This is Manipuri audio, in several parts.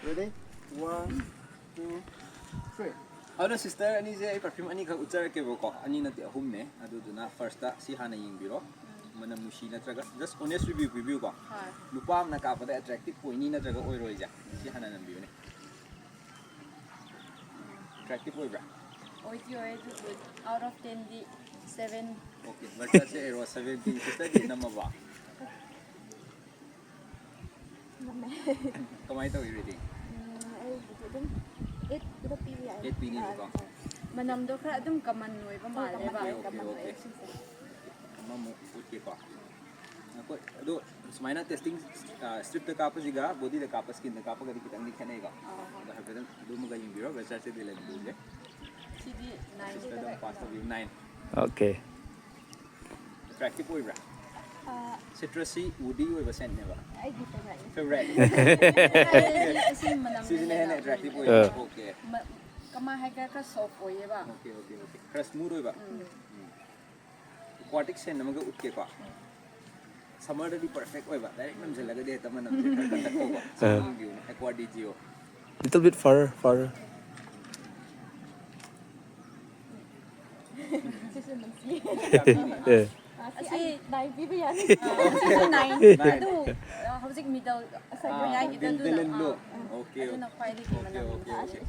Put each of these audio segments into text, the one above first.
Ready? 1, 2, 3. Ano sister ani je perfume ani ka utjarake ko ani na te ahum ne aduduna first ta si hana yingbiro manam nushi natraga just honest review ko nupa amna ka pada attractive point ni natraga oiroi ja si hana nambiyo ne attractive oibra out of 10 di 7. okay but that's a 70 sister di namaba kamay to rating 8 ito pili ay 8 pini ko manamdo kra adum kaman noy pa male ba kaman noy mamu utke ko ako ado sumaina testing strip ta kapas iga body ta kapas skin ta kapas gadi kitang dikhane ga da habedan do mga yimbiro website se dilan duje CD 9 sister dam pasta view 9 Okay. attractive oibra citrusy woody oiba scent ne ba ay di pa favorite kasi manam season na attractive oibra okay kamahay ka soft oy ba okay crush smooth oiba aquatic scent namaga utke ko summer di perfect oiba direct nam se laga de taman nam se ko view aquatic geo Little bit far. Yeah. kasi dai bi ba yan season 9 ado howsik middle sa gaya kita Dylan do Lo. Okay. na pwede ko manam Okay.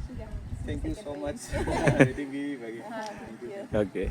Thank you so much. Thank you. Okay.